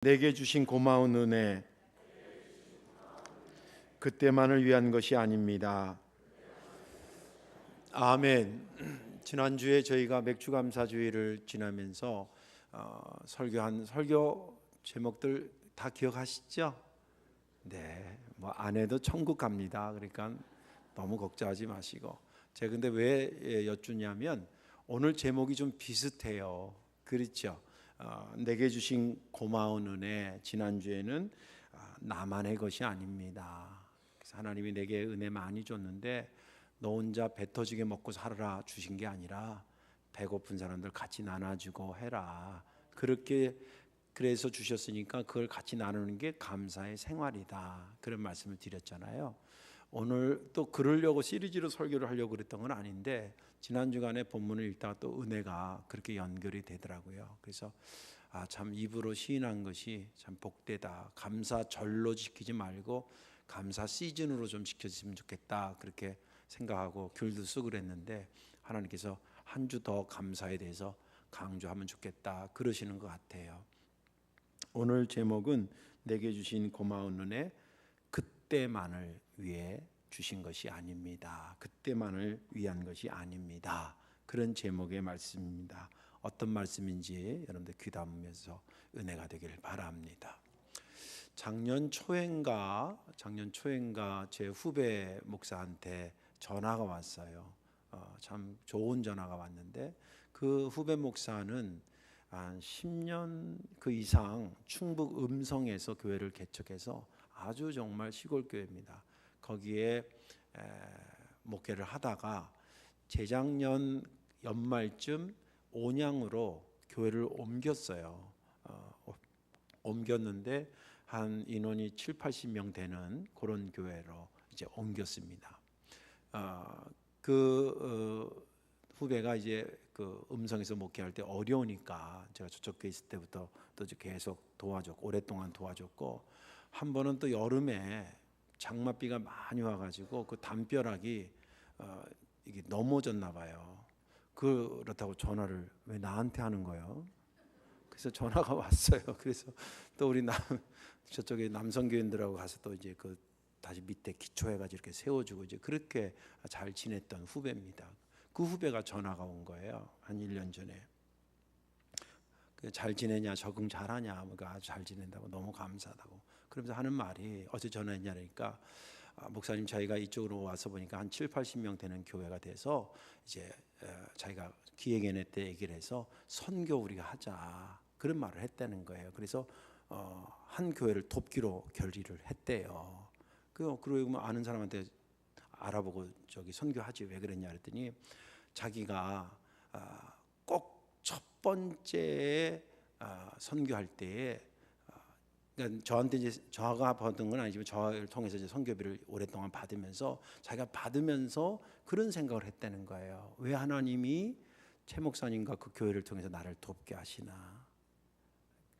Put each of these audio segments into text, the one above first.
내게 주신 고마운 은혜, 그때만을 위한 것이 아닙니다. 아멘. 지난주에 저희가 맥주감사주의를 지나면서 설교한 설교 제목들 다 기억하시죠? 네, 뭐 안 해도 천국 갑니다. 그러니까 너무 걱정하지 마시고. 제가 근데 왜 여쭈냐면 오늘 제목이 좀 비슷해요. 그렇죠? 내게 주신 고마운 은혜, 지난주에는 나만의 것이 아닙니다. 그래서 하나님이 내게 은혜 많이 줬는데 너 혼자 배 터지게 먹고 살아라 주신 게 아니라 배고픈 사람들 같이 나눠주고 해라. 그렇게 그래서 주셨으니까 그걸 같이 나누는 게 감사의 생활이다. 그런 말씀을 드렸잖아요. 오늘 또 그러려고 시리즈로 설교를 하려고 그랬던 건 아닌데 지난 주간에 본문을 읽다가 또 은혜가 그렇게 연결이 되더라고요. 그래서 참 입으로 시인한 것이 참 복되다. 감사절로 지키지 말고 감사 시즌으로 좀 지켜졌으면 좋겠다. 그렇게 생각하고 글도 쓰고 그랬는데 하나님께서 한 주 더 감사에 대해서 강조하면 좋겠다 그러시는 것 같아요. 오늘 제목은 내게 주신 고마운 은혜, 그때만을 위해 주신 것이 아닙니다. 그때만을 위한 것이 아닙니다. 그런 제목의 말씀입니다. 어떤 말씀인지 여러분들 귀담으면서 은혜가 되기를 바랍니다. 작년 초인가 제 후배 목사한테 전화가 왔어요. 참 좋은 전화가 왔는데 그 후배 목사는 한 10년 그 이상 충북 음성에서 교회를 개척해서 아주 정말 시골 교회입니다. 거기에 목회를 하다가 재작년 연말쯤 온양으로 교회를 옮겼어요. 옮겼는데 한 인원이 7, 80명 되는 그런 교회로 이제 옮겼습니다. 후배가 이제 그 음성에서 목회할 때 어려우니까 제가 저쪽 교회 있을 때부터 또 계속 도와줬고 오랫동안 도와줬고 한 번은 또 여름에 장맛비가 많이 와가지고 그 담벼락이 이게 넘어졌나 봐요. 그렇다고 전화를 왜 나한테 하는 거예요? 그래서 전화가 왔어요. 그래서 또 우리 저쪽에 남성교인들하고 가서 또 이제 그 다시 밑에 기초해가지고 이렇게 세워주고 이제 그렇게 잘 지냈던 후배입니다. 그 후배가 전화가 온 거예요. 한 1년 전에. 잘 지내냐, 적응 잘하냐, 아주 잘 지낸다고 너무 감사하다고. 그러면서 하는 말이 어제 전화했냐니까 목사님 저희가 이쪽으로 와서 보니까 한 7, 80명 되는 교회가 돼서 이제 자기가 기획위원회 때 얘기를 해서 선교 우리가 하자 그런 말을 했다는 거예요. 그래서 한 교회를 돕기로 결의를 했대요. 그리고 아는 사람한테 알아보고 저기 선교하지 왜 그랬냐 그랬더니 자기가 꼭 첫 번째 선교할 때에 그러니까 저한테 이제 저가 받은 건 아니지만 저를 통해서 이제 선교비를 오랫동안 받으면서 자기가 받으면서 그런 생각을 했다는 거예요. 왜 하나님이 최 목사님과 그 교회를 통해서 나를 돕게 하시나?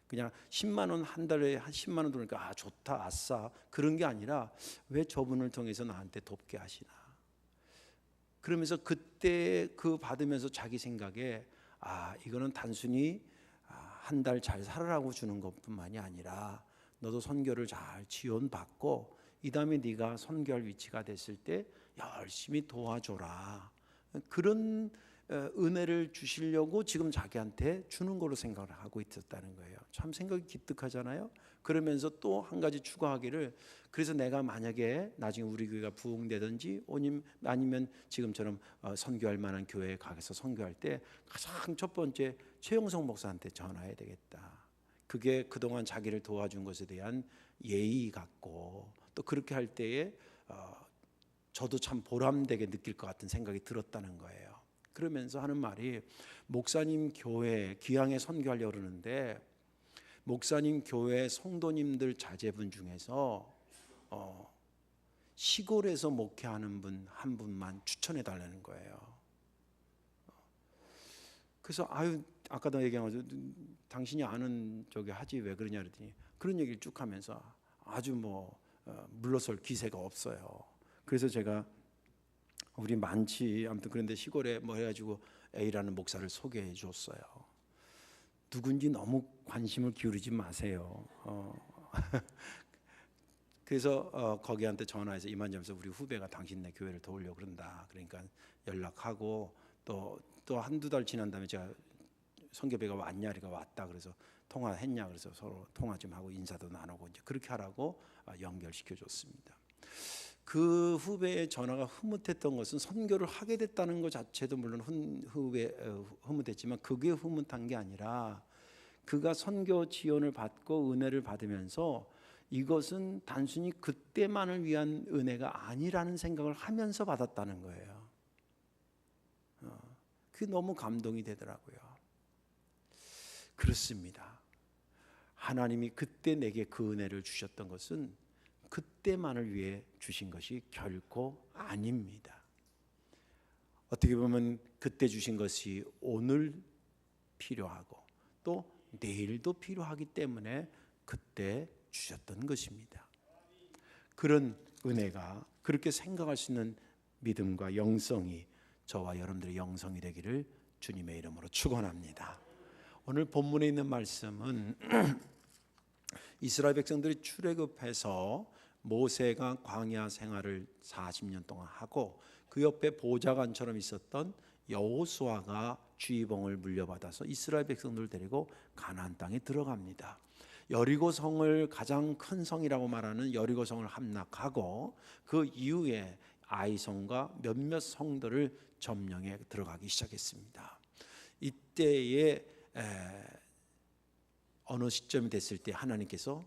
그냥 10만 원 한 달에 한 10만 원 들으니까 좋다 아싸 그런 게 아니라 왜 저분을 통해서 나한테 돕게 하시나? 그러면서 그때 그 받으면서 자기 생각에 이거는 단순히 한 달 잘 살아라고 주는 것뿐만이 아니라 너도 선교를 잘 지원받고 이 다음에 네가 선교할 위치가 됐을 때 열심히 도와줘라. 그런 은혜를 주시려고 지금 자기한테 주는 걸로 생각을 하고 있었다는 거예요. 참 생각이 기특하잖아요. 그러면서 또 한 가지 추가하기를 그래서 내가 만약에 나중에 우리 교회가 부흥되든지 아니면 지금처럼 선교할 만한 교회에 가서 선교할 때 가장 첫 번째 최영성 목사한테 전화해야 되겠다. 그게 그동안 자기를 도와준 것에 대한 예의 같고 또 그렇게 할 때에 저도 참 보람되게 느낄 것 같은 생각이 들었다는 거예요. 그러면서 하는 말이 목사님 교회 기양에 선교하려고 그러는데 목사님 교회 성도님들 자제분 중에서 시골에서 목회하는 분 한 분만 추천해 달라는 거예요. 그래서 아까도 얘기한 거죠. 당신이 아는 저기 하지 왜 그러냐 그랬더니 그런 얘기를 쭉 하면서 아주 물러설 기세가 없어요. 그래서 제가 우리 많지 아무튼 그런데 시골에 해가지고 A라는 목사를 소개해 줬어요. 누군지 너무 관심을 기울이지 마세요. 그래서 거기한테 전화해서 이만저면서 우리 후배가 당신네 교회를 도우려고 그런다. 그러니까 연락하고 또 한두 달 지난 다음에 제가 선교배가 왔냐, 그러니까 왔다. 그래서 통화했냐, 그래서 서로 통화 좀 하고 인사도 나누고 이제 그렇게 하라고 연결시켜 줬습니다. 그 후배의 전화가 흐뭇했던 것은 선교를 하게 됐다는 것 자체도 물론 흐뭇했지만 그게 흐뭇한 게 아니라 그가 선교 지원을 받고 은혜를 받으면서 이것은 단순히 그때만을 위한 은혜가 아니라는 생각을 하면서 받았다는 거예요. 그게 너무 감동이 되더라고요. 그렇습니다. 하나님이 그때 내게 그 은혜를 주셨던 것은 그때만을 위해 주신 것이 결코 아닙니다. 어떻게 보면 그때 주신 것이 오늘 필요하고 또 내일도 필요하기 때문에 그때 주셨던 것입니다. 그런 은혜가 그렇게 생각할 수 있는 믿음과 영성이 저와 여러분들의 영성이 되기를 주님의 이름으로 축원합니다. 오늘 본문에 있는 말씀은 이스라엘 백성들이 출애굽해서 모세가 광야 생활을 40년 동안 하고 그 옆에 보좌관처럼 있었던 여호수아가 주의봉을 물려받아서 이스라엘 백성들을 데리고 가나안 땅에 들어갑니다. 여리고 성을 가장 큰 성이라고 말하는 여리고 성을 함락하고 그 이후에 아이성과 몇몇 성들을 점령해 들어가기 시작했습니다. 이때에 어느 시점이 됐을 때 하나님께서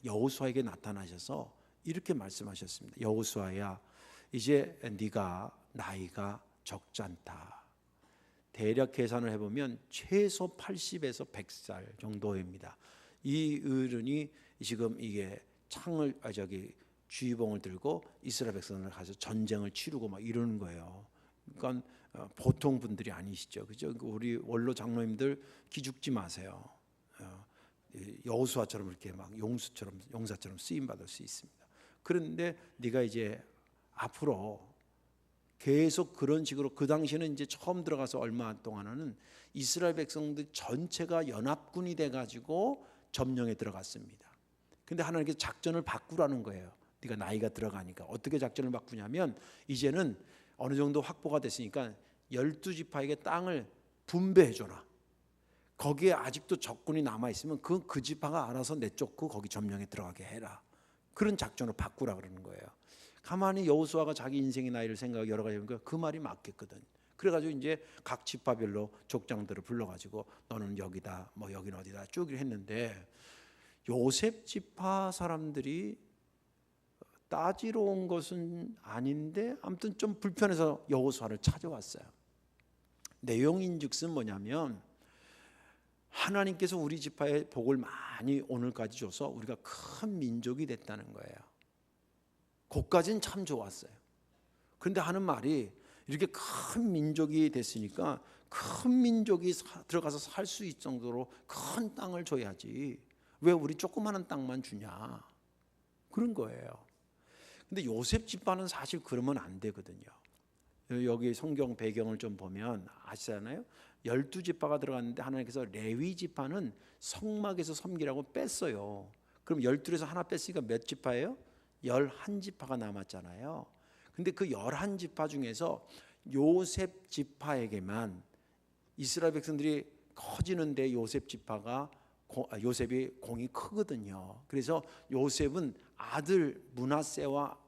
여호수아에게 나타나셔서 이렇게 말씀하셨습니다. 여호수아야, 이제 네가 나이가 적지 않다. 대략 계산을 해보면 최소 80에서 100살 정도입니다. 이 어른이 지금 이게 주의봉을 들고 이스라엘 백성을 가서 전쟁을 치르고 막 이러는 거예요. 그러니까 보통 분들이 아니시죠, 그죠? 우리 원로 장로님들 기죽지 마세요. 여호수아처럼 이렇게 막 용사처럼 쓰임 받을 수 있습니다. 그런데 네가 이제 앞으로 계속 그런 식으로, 그 당시에는 이제 처음 들어가서 얼마 동안은 이스라엘 백성들 전체가 연합군이 돼가지고 점령에 들어갔습니다. 근데 하나님께서 작전을 바꾸라는 거예요. 네가 나이가 들어가니까. 어떻게 작전을 바꾸냐면 이제는 어느 정도 확보가 됐으니까 12지파에게 땅을 분배해줘라. 거기에 아직도 적군이 남아있으면 그 지파가 알아서 내쫓고 거기 점령에 들어가게 해라. 그런 작전을 바꾸라 그러는 거예요. 가만히 여호수아가 자기 인생의 나이를 생각하고 여러 가지 해보니까 그 말이 맞겠거든. 그래가지고 이제 각 지파별로 족장들을 불러가지고 너는 여기다, 뭐 여기는 어디다 쭉 했는데, 요셉 지파 사람들이 따지러 온 것은 아닌데 아무튼 좀 불편해서 여호수아를 찾아왔어요. 내용인즉슨 뭐냐면 하나님께서 우리 지파에 복을 많이 오늘까지 줘서 우리가 큰 민족이 됐다는 거예요. 그것까지는 참 좋았어요. 그런데 하는 말이 이렇게 큰 민족이 됐으니까 큰 민족이 들어가서 살 수 있을 정도로 큰 땅을 줘야지 왜 우리 조그마한 땅만 주냐, 그런 거예요. 근데 요셉 지파는 사실 그러면 안 되거든요. 여기 성경 배경을 좀 보면 아시잖아요. 12지파가 들어갔는데 하나님께서 레위 지파는 성막에서 섬기라고 뺐어요. 그럼 12에서 하나 뺐으니까 몇 지파예요? 11지파가 남았잖아요. 근데 그 11지파 중에서 요셉 지파에게만, 이스라엘 백성들이 커지는데 요셉이 공이 크거든요. 그래서 요셉은 아들 므낫세와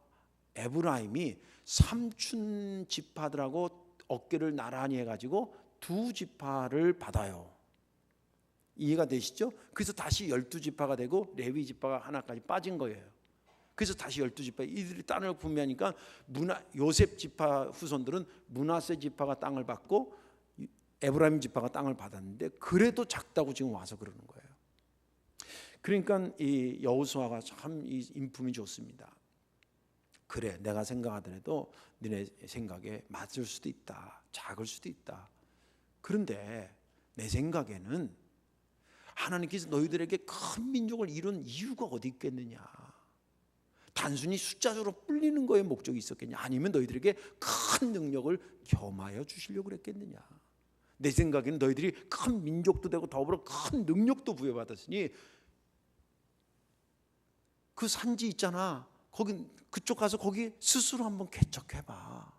에브라임이 삼촌 지파들하고 어깨를 나란히 해가지고 2지파를 받아요. 이해가 되시죠? 그래서 다시 12지파가 되고 레위 지파가 하나까지 빠진 거예요. 그래서 다시 12지파, 이들이 땅을 분배하니까 요셉 지파 후손들은 므낫세 지파가 땅을 받고 에브라임 지파가 땅을 받았는데 그래도 작다고 지금 와서 그러는 거예요. 그러니까 이 여호수아가 참 이 인품이 좋습니다. 그래, 내가 생각하더라도 너네 생각에 맞을 수도 있다, 작을 수도 있다. 그런데 내 생각에는 하나님께서 너희들에게 큰 민족을 이룬 이유가 어디 있겠느냐. 단순히 숫자적으로 불리는 거에 목적이 있었겠냐, 아니면 너희들에게 큰 능력을 겸하여 주시려고 그랬겠느냐. 내 생각에는 너희들이 큰 민족도 되고 더불어 큰 능력도 부여받았으니 그 산지 있잖아, 거기 그쪽 가서 거기 스스로 한번 개척해봐.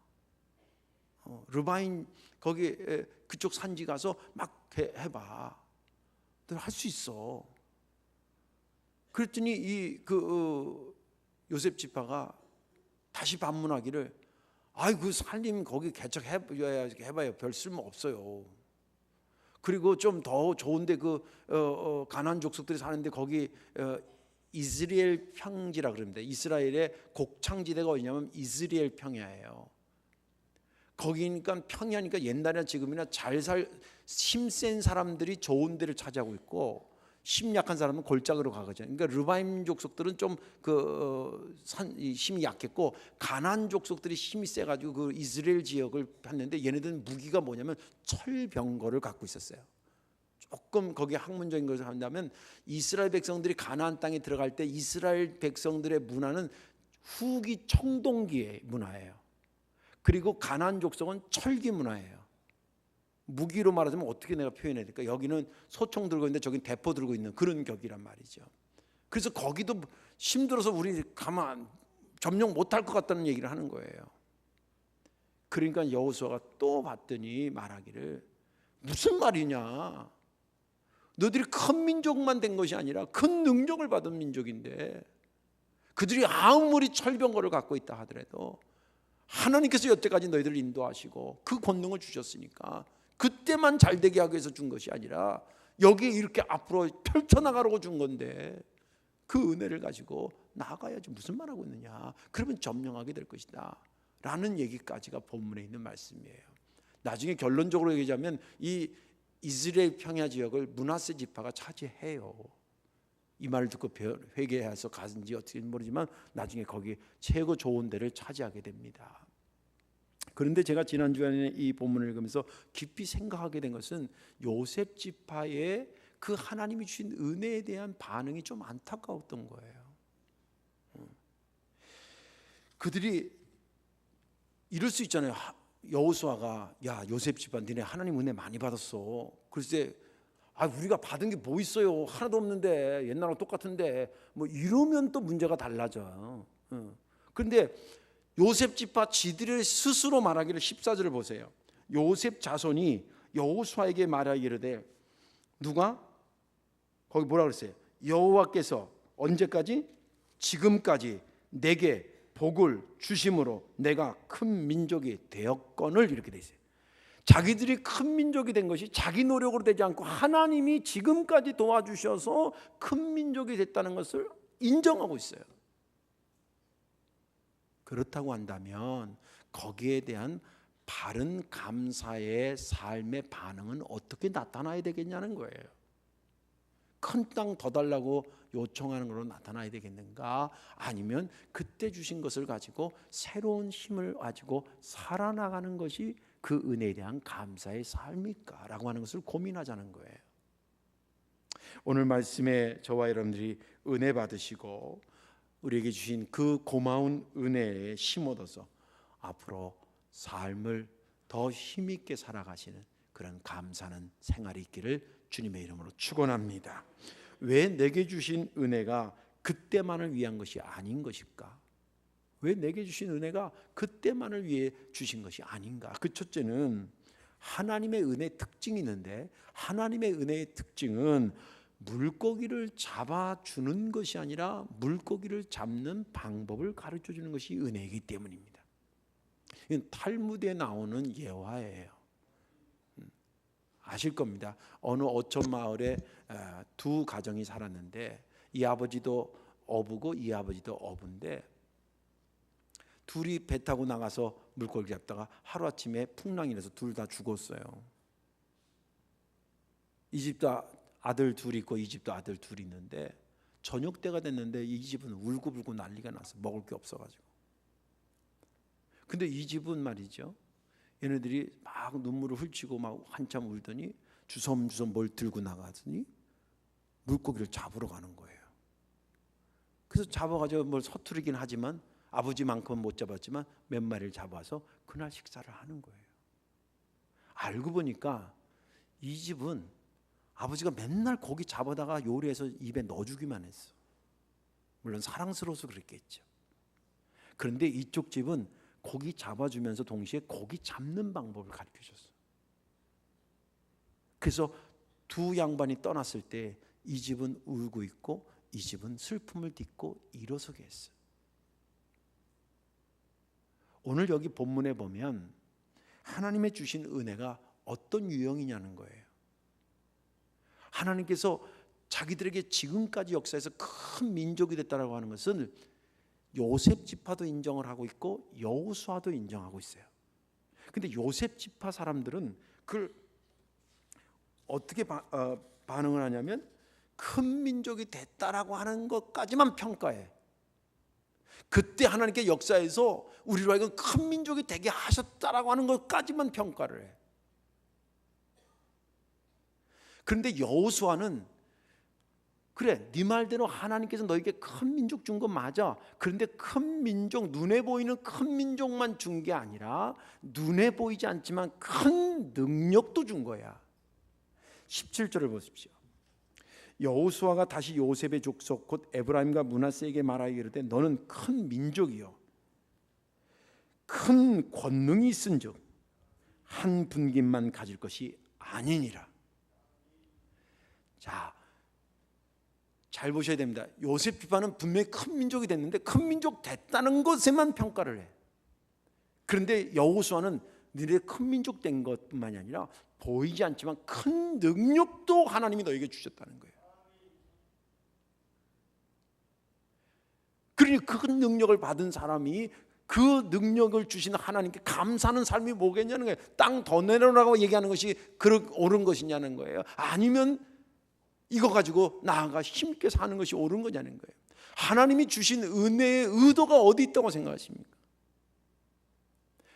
르바인 거기 그쪽 산지 가서 막 해봐. 너 할 수 있어. 그랬더니 요셉 지파가 다시 반문하기를, 아이 그 살림 거기 개척해봐야 별 쓸모 없어요. 그리고 좀 더 좋은데 가나안 족속들이 사는데 거기 이스라엘 평지라 그럽니다. 이스라엘의 곡창지대가 어디냐면 이스라엘 평야예요. 거기니까 평야니까 옛날이나 지금이나 힘센 사람들이 좋은 데를 차지하고 있고 힘 약한 사람은 골짜기로 가거든요. 그러니까 르바임 족속들은 좀 힘이 약했고 가나안 족속들이 힘이 세가지고 그 이스라엘 지역을 했는데 얘네들은 무기가 뭐냐면 철병거를 갖고 있었어요. 조금 거기에 학문적인 것을 한다면 이스라엘 백성들이 가나안 땅에 들어갈 때 이스라엘 백성들의 문화는 후기 청동기의 문화예요. 그리고 가나안 족속은 철기 문화예요. 무기로 말하자면 어떻게 내가 표현해야 될까? 여기는 소총 들고 있는데 저긴 대포 들고 있는 그런 격이란 말이죠. 그래서 거기도 힘들어서 우리 점령 못할 것 같다는 얘기를 하는 거예요. 그러니까 여호수아가 또 봤더니 말하기를, 무슨 말이냐, 너희들이 큰 민족만 된 것이 아니라 큰 능력을 받은 민족인데 그들이 아무리 철병거를 갖고 있다 하더라도 하나님께서 여태까지 너희들을 인도하시고 그 권능을 주셨으니까 그때만 잘되게 하기 위해서 준 것이 아니라 여기에 이렇게 앞으로 펼쳐나가려고 준 건데 그 은혜를 가지고 나아가야지 무슨 말하고 있느냐, 그러면 점령하게 될 것이다 라는 얘기까지가 본문에 있는 말씀이에요. 나중에 결론적으로 얘기하자면 이 이스라엘 평야 지역을 므낫세 지파가 차지해요. 이 말을 듣고 회개해서 가는지 어떻게 모르지만 나중에 거기 최고 좋은 데를 차지하게 됩니다. 그런데 제가 지난주에 이 본문을 읽으면서 깊이 생각하게 된 것은 요셉 지파의 그 하나님이 주신 은혜에 대한 반응이 좀 안타까웠던 거예요. 그들이 이럴 수 있잖아요. 여호수아가, 야 요셉 지파 니네 하나님 은혜 많이 받았어. 글쎄 우리가 받은 게 뭐 있어요, 하나도 없는데, 옛날하고 똑같은데, 뭐 이러면 또 문제가 달라져요. 그런데 요셉 지파 지들의 스스로 말하기를 14절을 보세요. 요셉 자손이 여호수아에게 말하기를, 누가? 거기 뭐라 그랬어요? 여호와께서 언제까지? 지금까지 내게 복을 주심으로 내가 큰 민족이 되었거늘, 이렇게 돼 있어요. 자기들이 큰 민족이 된 것이 자기 노력으로 되지 않고 하나님이 지금까지 도와주셔서 큰 민족이 됐다는 것을 인정하고 있어요. 그렇다고 한다면 거기에 대한 바른 감사의 삶의 반응은 어떻게 나타나야 되겠냐는 거예요. 큰 땅 더 달라고 요청하는 걸로 나타나야 되겠는가? 아니면 그때 주신 것을 가지고 새로운 힘을 가지고 살아나가는 것이 그 은혜에 대한 감사의 삶일까? 라고 하는 것을 고민하자는 거예요. 오늘 말씀에 저와 여러분들이 은혜 받으시고 우리에게 주신 그 고마운 은혜에 힘 얻어서 앞으로 삶을 더 힘있게 살아가시는 그런 감사하는 생활이 있기를 주님의 이름으로 축원합니다. 왜 내게 주신 은혜가 그때만을 위한 것이 아닌 것일까? 왜 내게 주신 은혜가 그때만을 위해 주신 것이 아닌가? 그 첫째는 하나님의 은혜의 특징이 있는데, 하나님의 은혜의 특징은 물고기를 잡아주는 것이 아니라 물고기를 잡는 방법을 가르쳐주는 것이 은혜이기 때문입니다. 이건 탈무드에 나오는 예화예요. 아실 겁니다. 어느 어촌 마을에 두 가정이 살았는데 이 아버지도 어부고 이 아버지도 어부인데 둘이 배 타고 나가서 물고기 잡다가 하루아침에 풍랑이 나서 둘 다 죽었어요. 이 집도 아들 둘이 있고 이 집도 아들 둘이 있는데 저녁 때가 됐는데 이 집은 울고불고 난리가 났어. 먹을 게 없어가지고. 근데 이 집은 말이죠, 얘네들이 막 눈물을 훔치고 막 한참 울더니 주섬주섬 뭘 들고 나가더니 물고기를 잡으러 가는 거예요. 그래서 잡아가지고 뭘 서투르긴 하지만 아버지만큼은 못 잡았지만 몇 마리를 잡아서 그날 식사를 하는 거예요. 알고 보니까 이 집은 아버지가 맨날 고기 잡아다가 요리해서 입에 넣어주기만 했어. 물론 사랑스러워서 그랬겠죠. 그런데 이쪽 집은 고기 잡아주면서 동시에 고기 잡는 방법을 가르쳐줬어. 그래서 두 양반이 떠났을 때 이 집은 울고 있고 이 집은 슬픔을 딛고 일어서게 했어. 오늘 여기 본문에 보면 하나님의 주신 은혜가 어떤 유형이냐는 거예요. 하나님께서 자기들에게 지금까지 역사에서 큰 민족이 됐다라고 하는 것은 요셉 지파도 인정을 하고 있고 여호수아도 인정하고 있어요. 근데 요셉 지파 사람들은 그걸 어떻게 반응을 하냐면 큰 민족이 됐다라고 하는 것까지만 평가해. 그때 하나님께 역사에서 우리로 하여금 큰 민족이 되게 하셨다라고 하는 것까지만 평가를 해. 그런데 여호수아는 그래, 네 말대로 하나님께서 너에게 큰 민족 준 건 맞아. 그런데 큰 민족, 눈에 보이는 큰 민족만 준 게 아니라 눈에 보이지 않지만 큰 능력도 준 거야. 17절을 보십시오. 여호수아가 다시 요셉의 족속 곧 에브라임과 므낫세에게 말하기를 이르되 너는 큰 민족이요 큰 권능이 있은즉 한 분깃만 가질 것이 아니니라. 자, 잘 보셔야 됩니다. 요셉 지파는 분명히 큰 민족이 됐는데 큰 민족 됐다는 것에만 평가를 해. 그런데 여호수아는 너희들이 큰 민족 된 것뿐만이 아니라 보이지 않지만 큰 능력도 하나님이 너에게 주셨다는 거예요. 그러니 큰 능력을 받은 사람이 그 능력을 주신 하나님께 감사하는 삶이 뭐겠냐는 거예요. 땅 더 내려라고 얘기하는 것이 옳은 것이냐는 거예요. 아니면 이거 가지고 나아가 힘있게 사는 것이 옳은 거냐는 거예요. 하나님이 주신 은혜의 의도가 어디 있다고 생각하십니까?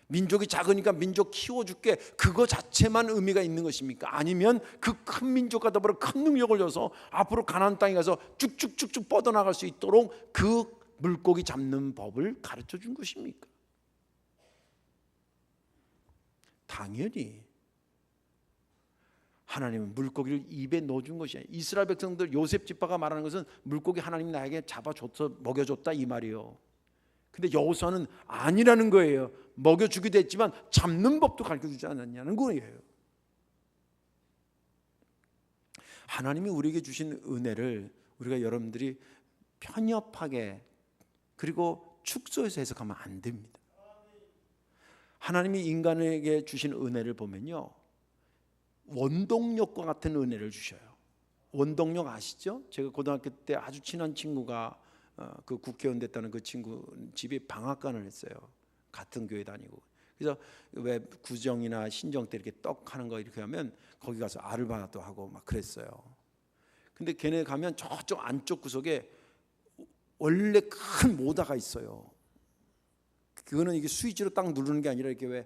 민족이 작으니까 민족 키워줄게, 그거 자체만 의미가 있는 것입니까? 아니면 그 큰 민족과 더불어 큰 능력을 줘서 앞으로 가나안 땅에 가서 쭉쭉쭉쭉 뻗어나갈 수 있도록 그 물고기 잡는 법을 가르쳐 준 것입니까? 당연히 하나님은 물고기를 입에 넣어준 것이 아니에요. 이스라엘 백성들 요셉 지파가 말하는 것은 물고기 하나님 나에게 잡아줘서 먹여줬다 이 말이에요. 근데 여호수아는 아니라는 거예요. 먹여주기도 했지만 잡는 법도 가르쳐주지 않았냐는 거예요. 하나님이 우리에게 주신 은혜를 우리가 여러분들이 편협하게 그리고 축소해서 해석하면 안 됩니다. 하나님이 인간에게 주신 은혜를 보면요, 원동력과 같은 은혜를 주셔요. 원동력 아시죠? 제가 고등학교 때 아주 친한 친구가 그 국회의원 됐다는 그 친구 집에 방앗간을 했어요. 같은 교회 다니고. 그래서 왜 구정이나 신정 때 이렇게 떡 하는 거 이렇게 하면 거기 가서 아르바이트도 하고 막 그랬어요. 근데 걔네 가면 저쪽 안쪽 구석에 원래 큰 모다가 있어요. 그거는 이게 스위치로 딱 누르는 게 아니라 이렇게 왜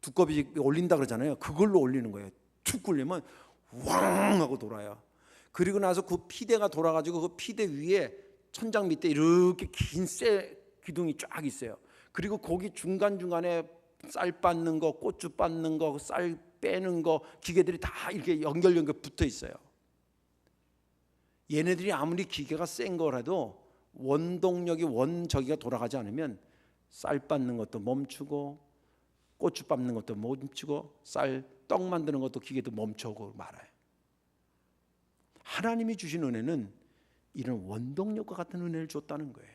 두꺼비 올린다 그러잖아요. 그걸로 올리는 거예요. 툭 굴리면 왕 하고 돌아요. 그리고 나서 그 피대가 돌아가지고 그 피대 위에 천장 밑에 이렇게 긴 쇠 기둥이 쫙 있어요. 그리고 거기 중간중간에 쌀 빻는 거, 고추 빻는 거, 쌀 빼는 거 기계들이 다 이렇게 연결 붙어 있어요. 얘네들이 아무리 기계가 센 거라도 원동력이 원저기가 돌아가지 않으면 쌀 빻는 것도 멈추고 고추 빻는 것도 멈추고 떡 만드는 것도 기계도 멈춰오고 말아요. 하나님이 주신 은혜는 이런 원동력과 같은 은혜를 줬다는 거예요.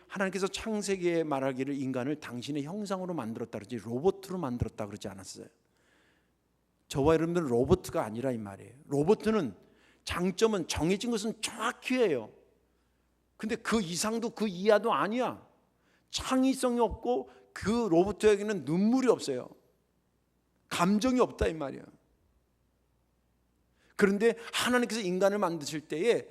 하나님께서 창세기에 말하기를 인간을 당신의 형상으로 만들었다 그러지 로봇으로 만들었다 그러지 않았어요. 저와 여러분들은 로봇가 아니라 이 말이에요. 로봇은 장점은 정해진 것은 정확히 해요. 근데 그 이상도 그 이하도 아니야. 창의성이 없고 그 로봇에게는 눈물이 없어요. 감정이 없다 이 말이야. 그런데 하나님께서 인간을 만드실 때에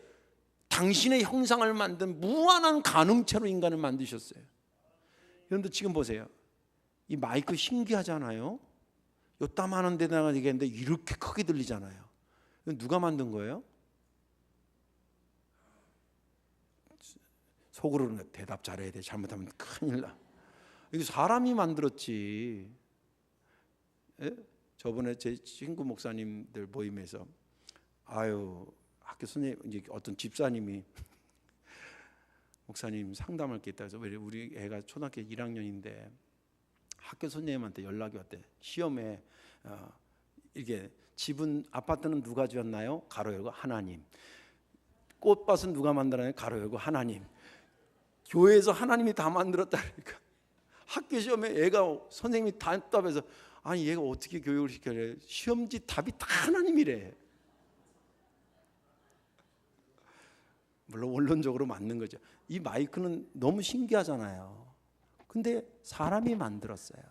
당신의 형상을 만든 무한한 가능체로 인간을 만드셨어요. 여러분들 지금 보세요. 이 마이크 신기하잖아요. 요따만한 데다가 얘기했는데 이렇게 크게 들리잖아요. 누가 만든 거예요? 속으로는 대답 잘해야 돼. 잘못하면 큰일 나. 이거 사람이 만들었지. 예? 저번에 제 친구 목사님들 모임에서 학교 선생님 이제 어떤 집사님이 목사님 상담할 게 있다 해서 우리 애가 초등학교 1학년인데 학교 선생님한테 연락이 왔대. 시험에 이게 집은 아파트는 누가 지었나요? 가로 열고 하나님. 꽃밭은 누가 만들었나요? 가로 열고 하나님. 교회에서 하나님이 다 만들었다 그러니까 학교 시험에 애가 선생님이 답답해서 아니 얘가 어떻게 교육을 시켜래? 시험지 답이 다 하나님이래. 물론 원론적으로 맞는 거죠. 이 마이크는 너무 신기하잖아요. 근데 사람이 만들었어요.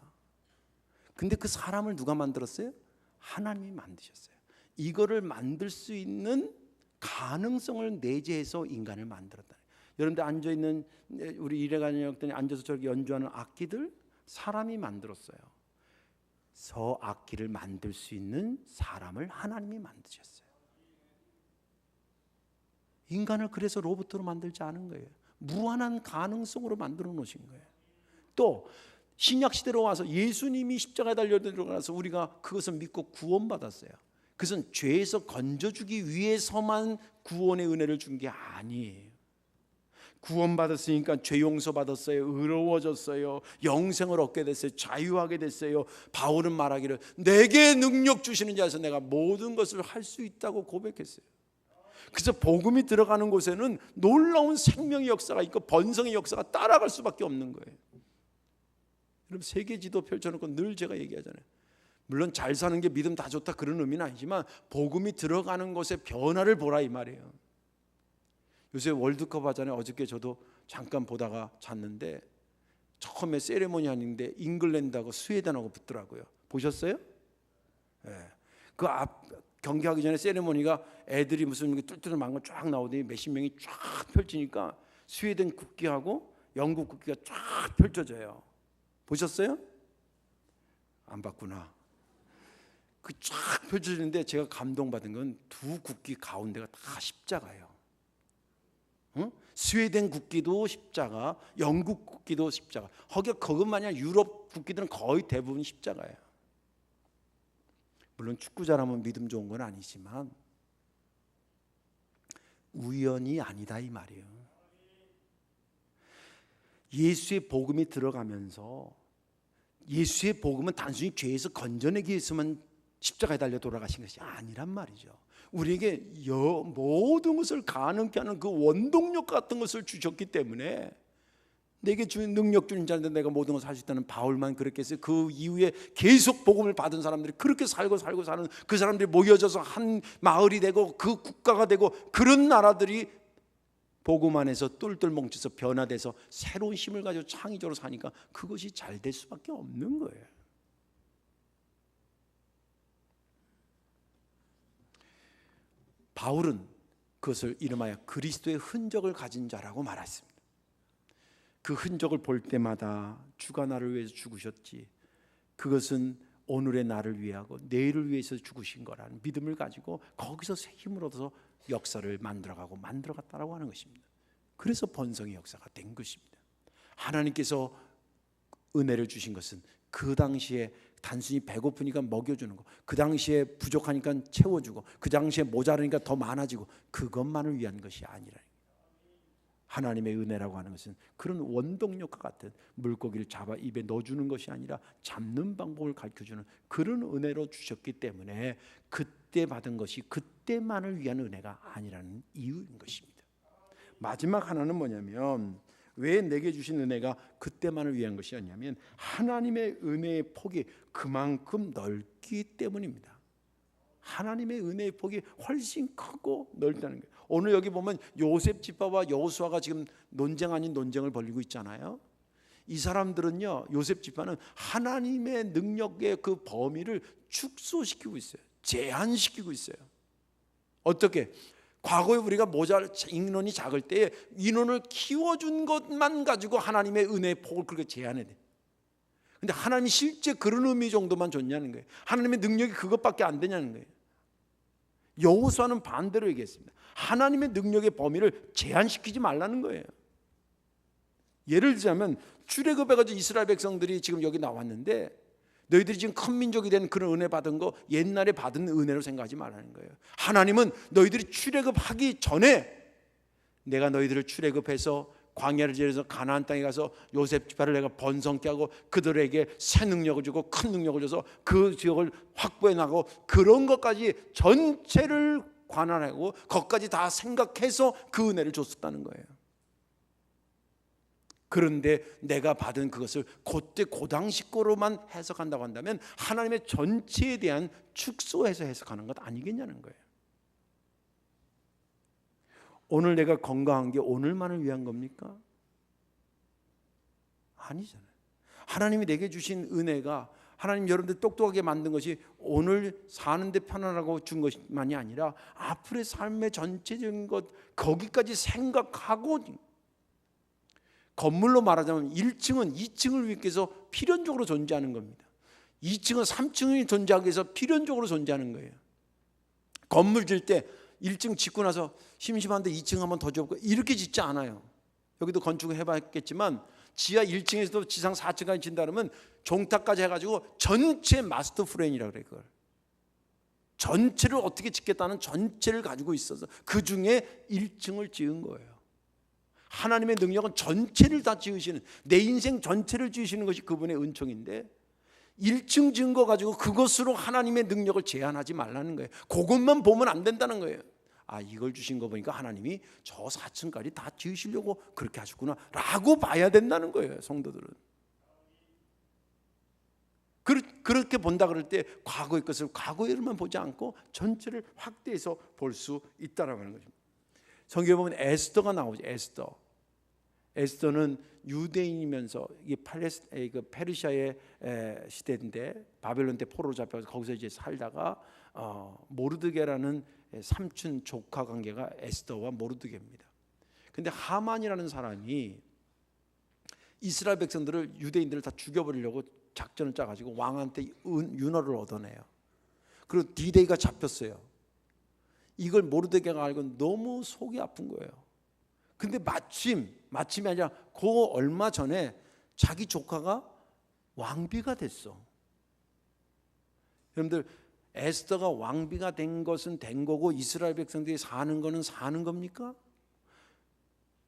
근데 그 사람을 누가 만들었어요? 하나님이 만드셨어요. 이거를 만들 수 있는 가능성을 내재해서 인간을 만들었다. 여러분들 앉아있는 우리 이래가녀역들이 앉아서 저렇게 연주하는 악기들 사람이 만들었어요. 저 악기를 만들 수 있는 사람을 하나님이 만드셨어요. 인간을 그래서 로봇으로 만들지 않은 거예요. 무한한 가능성으로 만들어 놓으신 거예요. 또 신약 시대로 와서 예수님이 십자가에 달려 들어가서 우리가 그것을 믿고 구원받았어요. 그것은 죄에서 건져주기 위해서만 구원의 은혜를 준 게 아니에요. 구원받았으니까 죄 용서받았어요. 의로워졌어요. 영생을 얻게 됐어요. 자유하게 됐어요. 바울은 말하기를 내게 능력 주시는 자에서 내가 모든 것을 할 수 있다고 고백했어요. 그래서 복음이 들어가는 곳에는 놀라운 생명의 역사가 있고 번성의 역사가 따라갈 수밖에 없는 거예요. 여러분 세계 지도 펼쳐놓고 늘 제가 얘기하잖아요. 물론 잘 사는 게 믿음 다 좋다 그런 의미는 아니지만 복음이 들어가는 곳에 변화를 보라 이 말이에요. 요새 월드컵 하잖아요. 어저께 저도 잠깐 보다가 잤는데 처음에 세레모니 하는데 잉글랜드하고 스웨덴하고 붙더라고요. 보셨어요? 네. 그 앞 경기하기 전에 세레모니가 애들이 무슨 뚫뚫한 망고 쫙 나오더니 몇십 명이 쫙 펼치니까 스웨덴 국기하고 영국 국기가 쫙 펼쳐져요. 보셨어요? 안 봤구나. 그 쫙 펼쳐지는데 제가 감동받은 건 두 국기 가운데가 다 십자가예요. 스웨덴 국기도 십자가, 영국 국기도 십자가. 그것만이 유럽 국기들은 거의 대부분 십자가예요. 물론 축구 잘하면 믿음 좋은 건 아니지만 우연이 아니다 이 말이에요. 예수의 복음이 들어가면서 예수의 복음은 단순히 죄에서 건져내기 위해서만 십자가에 달려 돌아가신 것이 아니란 말이죠. 우리에게 모든 것을 가능케 하는 그 원동력 같은 것을 주셨기 때문에 내게 주는 능력 주는 자인데 내가 모든 것을 할 수 있다는 바울만 그렇게 했어요. 그 이후에 계속 복음을 받은 사람들이 그렇게 살고 사는 그 사람들이 모여져서 한 마을이 되고 그 국가가 되고 그런 나라들이 복음 안에서 똘똘 뭉쳐서 변화돼서 새로운 힘을 가지고 창의적으로 사니까 그것이 잘 될 수밖에 없는 거예요. 바울은 그것을 이름하여 그리스도의 흔적을 가진 자라고 말했습니다. 그 흔적을 볼 때마다 주가 나를 위해서 죽으셨지, 그것은 오늘의 나를 위하고 내일을 위해서 죽으신 거라는 믿음을 가지고 거기서 새 힘을 얻어서 역사를 만들어갔다라고 하는 것입니다. 그래서 번성의 역사가 된 것입니다. 하나님께서 은혜를 주신 것은 그 당시에 단순히 배고프니까 먹여주는 거, 그 당시에 부족하니까 채워주고, 그 당시에 모자라니까 더 많아지고, 그것만을 위한 것이 아니라 하나님의 은혜라고 하는 것은 그런 원동력과 같은 물고기를 잡아 입에 넣어주는 것이 아니라 잡는 방법을 가르쳐주는 그런 은혜로 주셨기 때문에 그때 받은 것이 그때만을 위한 은혜가 아니라는 이유인 것입니다. 마지막 하나는 뭐냐면, 왜 내게 주신 은혜가 그때만을 위한 것이 아니냐면 하나님의 은혜의 폭이 그만큼 넓기 때문입니다. 하나님의 은혜의 폭이 훨씬 크고 넓다는 거예요. 오늘 여기 보면 요셉 지파와 여호수아가 지금 논쟁 아닌 논쟁을 벌이고 있잖아요. 이 사람들은요, 요셉 지파는 하나님의 능력의 그 범위를 축소시키고 있어요. 제한시키고 있어요. 어떻게? 과거에 우리가 인원이 작을 때 인원을 키워준 것만 가지고 하나님의 은혜의 폭을 그렇게 제한해야 돼. 근데 하나님이 실제 그런 의미 정도만 줬냐는 거예요. 하나님의 능력이 그것밖에 안 되냐는 거예요. 여호수아는 반대로 얘기했습니다. 하나님의 능력의 범위를 제한시키지 말라는 거예요. 예를 들자면 출애굽해가지고 이스라엘 백성들이 지금 여기 나왔는데 너희들이 지금 큰 민족이 된 그런 은혜 받은 거 옛날에 받은 은혜로 생각하지 말라는 거예요. 하나님은 너희들이 출애굽하기 전에 내가 너희들을 출애굽해서 광야를 지나서 가나안 땅에 가서 요셉 지파를 내가 번성케 하고 그들에게 새 능력을 주고 큰 능력을 줘서 그 지역을 확보해 나가고 그런 것까지 전체를 관할하고 그것까지 다 생각해서 그 은혜를 줬었다는 거예요. 그런데 내가 받은 그것을 그때 그 당시 거로만 해석한다고 한다면 하나님의 전체에 대한 축소해서 해석하는 것 아니겠냐는 거예요. 오늘 내가 건강한 게 오늘만을 위한 겁니까? 아니잖아요. 하나님이 내게 주신 은혜가 하나님 여러분들 똑똑하게 만든 것이 오늘 사는데 편안하고 준 것만이 아니라 앞으로의 삶의 전체적인 것 거기까지 생각하고, 건물로 말하자면 1층은 2층을 위해 서 필연적으로 존재하는 겁니다. 2층은 3층이 존재하기 위해서 필연적으로 존재하는 거예요. 건물 질 때 1층 짓고 나서 심심한데 2층 한번 더 지어볼까 이렇게 짓지 않아요. 여기도 건축을 해봤겠지만 지하 1층에서도 지상 4층까지 짓는다 그러면 종탑까지 해가지고 전체 마스터 플랜이라고 그래요. 그걸 전체를 어떻게 짓겠다는 전체를 가지고 있어서 그 중에 1층을 지은 거예요. 하나님의 능력은 전체를 다 지으시는, 내 인생 전체를 지으시는 것이 그분의 은총인데 1층 지은 거 가지고 그것으로 하나님의 능력을 제한하지 말라는 거예요. 그것만 보면 안 된다는 거예요. 아, 이걸 주신 거 보니까 하나님이 저 4층까지 다 지으시려고 그렇게 하셨구나 라고 봐야 된다는 거예요. 성도들은 그렇게 본다 그럴 때 과거의 것을 과거에만 보지 않고 전체를 확대해서 볼 수 있다라는 거죠. 성경에 보면 에스더가 나오죠. 에스더는 유대인이면서 이게 페르시아의 시대인데 바벨론 때 포로로 잡혀서 거기서 이제 살다가 모르드게라는 삼촌 조카 관계가 에스더와 모르드게입니다. 근데 하만이라는 사람이 이스라엘 백성들을, 유대인들을 다 죽여버리려고 작전을 짜가지고 왕한테 윤허를 얻어내요. 그리고 디데이가 잡혔어요. 이걸 모르드게가 알고 너무 속이 아픈 거예요. 근데 마침이 아니라 그 얼마 전에 자기 조카가 왕비가 됐어. 여러분들, 에스더가 왕비가 된 것은 된 거고 이스라엘 백성들이 사는 거는 사는 겁니까?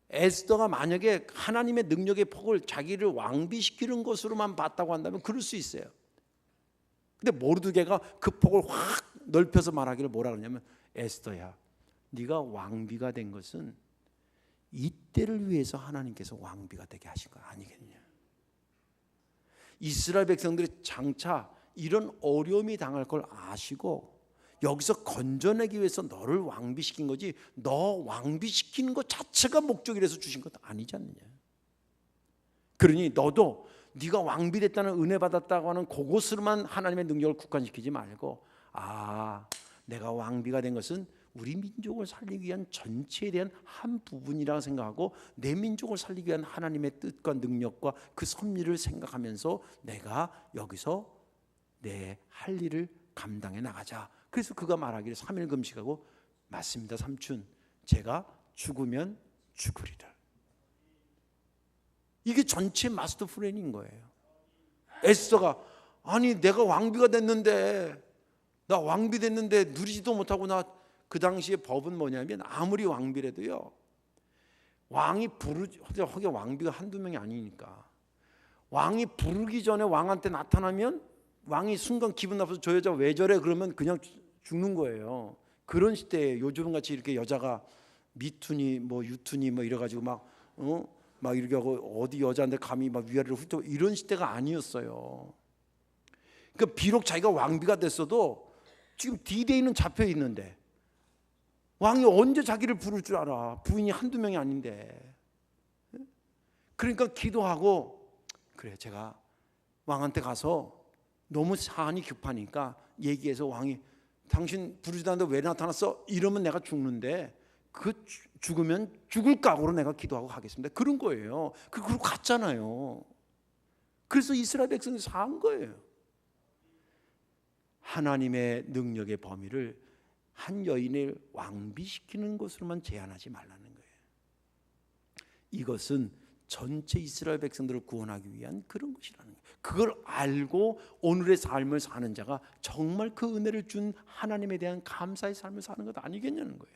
에스더가 만약에 하나님의 능력의 폭을 자기를 왕비시키는 것으로만 봤다고 한다면 그럴 수 있어요. 근데 모르드게가 그 폭을 확 넓혀서 말하기를 뭐라 그러냐면, 에스더야, 네가 왕비가 된 것은 이때를 위해서 하나님께서 왕비가 되게 하신 거 아니겠냐. 이스라엘 백성들이 장차 이런 어려움이 당할 걸 아시고 여기서 건져내기 위해서 너를 왕비시킨 거지, 너 왕비시키는 것 자체가 목적이라서 주신 것 아니지 않느냐. 그러니 너도 네가 왕비 됐다는, 은혜 받았다고 하는 그것으로만 하나님의 능력을 국한시키지 말고, 아, 내가 왕비가 된 것은 우리 민족을 살리기 위한 전체에 대한 한 부분이라고 생각하고 내 민족을 살리기 위한 하나님의 뜻과 능력과 그 섭리를 생각하면서 내가 여기서 내 할 일을 감당해 나가자. 그래서 그가 말하기를 3일 금식하고, 맞습니다 삼촌, 제가 죽으면 죽으리라. 이게 전체 마스터 플랜인 거예요. 에스더가, 아니 내가 왕비가 됐는데, 나 왕비 됐는데 누리지도 못하고, 나 그 당시에 법은 뭐냐면 아무리 왕비라도요, 왕이 허게 왕비가 한두 명이 아니니까 왕이 부르기 전에 왕한테 나타나면 왕이 순간 기분 나빠서 저 여자 왜 저래 그러면 그냥 죽는 거예요. 그런 시대에 요즘 같이 이렇게 여자가 미투니 뭐 유투니 뭐 이래가지고 막 이렇게 하고 어디 여자한테 감히 막 위아래로 훑어, 이런 시대가 아니었어요. 그러니까 비록 자기가 왕비가 됐어도 지금 D-Day는 잡혀 있는데 왕이 언제 자기를 부를 줄 알아? 부인이 한두 명이 아닌데. 그러니까 기도하고, 그래 제가 왕한테 가서 너무 사안이 급하니까 얘기해서, 왕이 당신 부르지도 않는데 왜 나타났어? 이러면 내가 죽는데 그 죽으면 죽을 각오로 내가 기도하고 가겠습니다. 그런 거예요. 그러고 갔잖아요. 그래서 이스라엘 백성이 산 거예요. 하나님의 능력의 범위를 한 여인을 왕비시키는 것으로만 제한하지 말라는 거예요. 이것은 전체 이스라엘 백성들을 구원하기 위한 그런 것이라는 거예요. 그걸 알고 오늘의 삶을 사는 자가 정말 그 은혜를 준 하나님에 대한 감사의 삶을 사는 것 아니겠냐는 거예요.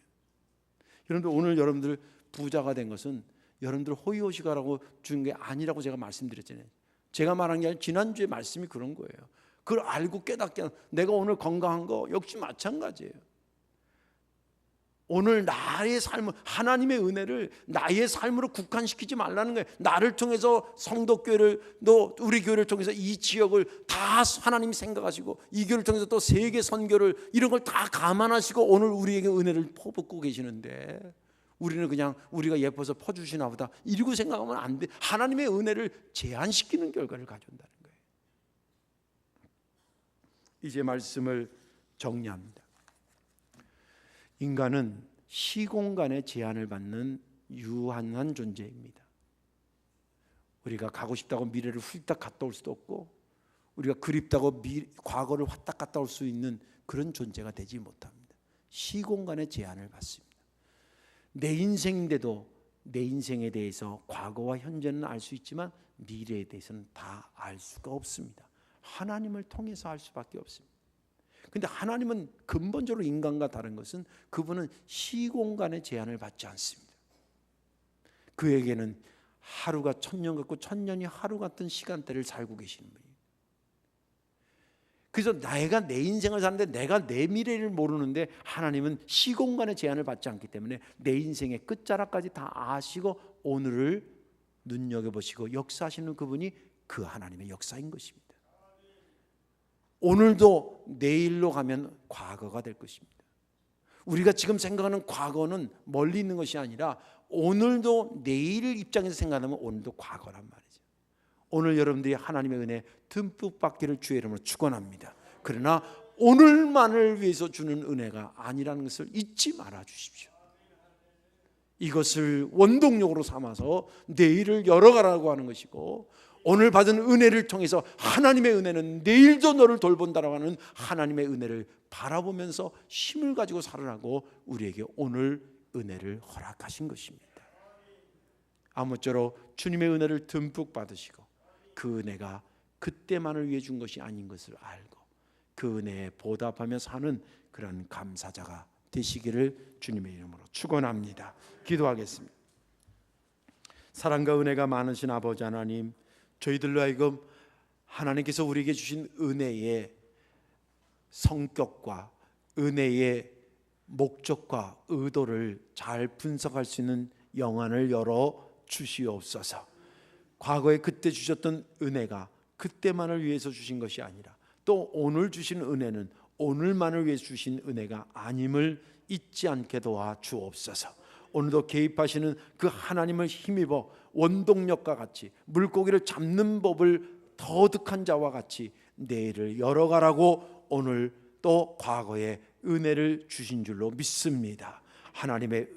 여러분들, 오늘 여러분들 부자가 된 것은 여러분들 호의호식하라고 준 게 아니라고 제가 말씀드렸잖아요. 제가 말한 게 아니라 지난주에 말씀이 그런 거예요. 그걸 알고 깨닫게, 내가 오늘 건강한 거 역시 마찬가지예요. 오늘 나의 삶을, 하나님의 은혜를 나의 삶으로 국한시키지 말라는 거예요. 나를 통해서 성도교회를, 또 우리 교회를 통해서 이 지역을 다 하나님이 생각하시고, 이 교회를 통해서 또 세계 선교를, 이런 걸 다 감안하시고 오늘 우리에게 은혜를 퍼붓고 계시는데, 우리는 그냥 우리가 예뻐서 퍼주시나 보다 이러고 생각하면 안 돼. 하나님의 은혜를 제한시키는 결과를 가져온다는 거예요. 이제 말씀을 정리합니다. 인간은 시공간의 제한을 받는 유한한 존재입니다. 우리가 가고 싶다고 미래를 훌딱 갔다 올 수도 없고, 우리가 그립다고 과거를 왔다 갔다 올 수 있는 그런 존재가 되지 못합니다. 시공간의 제한을 받습니다. 내 인생인데도 내 인생에 대해서 과거와 현재는 알 수 있지만 미래에 대해서는 다 알 수가 없습니다. 하나님을 통해서 알 수밖에 없습니다. 근데 하나님은 근본적으로 인간과 다른 것은 그분은 시공간의 제한을 받지 않습니다. 그에게는 하루가 1000년 같고 1000년이 하루 같은 시간대를 살고 계시는 분이에요. 그래서 내가 내 인생을 사는데 내가 내 미래를 모르는데, 하나님은 시공간의 제한을 받지 않기 때문에 내 인생의 끝자락까지 다 아시고 오늘을 눈여겨보시고 역사하시는 그분이 그 하나님의 역사인 것입니다. 오늘도 내일로 가면 과거가 될 것입니다. 우리가 지금 생각하는 과거는 멀리 있는 것이 아니라 오늘도 내일 입장에서 생각하면 오늘도 과거란 말이죠. 오늘 여러분들이 하나님의 은혜 듬뿍 받기를 주의 이름으로 축원합니다. 그러나 오늘만을 위해서 주는 은혜가 아니라는 것을 잊지 말아 주십시오. 이것을 원동력으로 삼아서 내일을 열어가라고 하는 것이고, 오늘 받은 은혜를 통해서 하나님의 은혜는 내일도 너를 돌본다라고 하는 하나님의 은혜를 바라보면서 힘을 가지고 살아라고 우리에게 오늘 은혜를 허락하신 것입니다. 아무쪼록 주님의 은혜를 듬뿍 받으시고 그 은혜가 그때만을 위해 준 것이 아닌 것을 알고 그 은혜에 보답하며 사는 그런 감사자가 되시기를 주님의 이름으로 축원합니다. 기도하겠습니다. 사랑과 은혜가 많으신 아버지 하나님, 저희들로 하여금 하나님께서 우리에게 주신 은혜의 성격과 은혜의 목적과 의도를 잘 분석할 수 있는 영안을 열어 주시옵소서. 과거에 그때 주셨던 은혜가 그때만을 위해서 주신 것이 아니라 또 오늘 주신 은혜는 오늘만을 위해서 주신 은혜가 아님을 잊지 않게 도와 주옵소서. 오늘도 개입하시는 그 하나님을 힘입어 원동력과 같이 물고기를 잡는 법을 터득한 자와 같이 내일을 열어가라고 오늘 또 과거에 은혜를 주신 줄로 믿습니다. 하나님의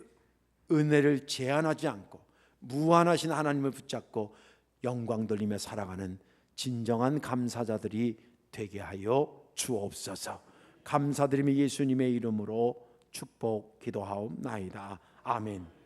은혜를 제한하지 않고 무한하신 하나님을 붙잡고 영광 돌리며 살아가는 진정한 감사자들이 되게 하여 주옵소서. 감사드리며 예수님의 이름으로 축복 기도하옵나이다. 아멘.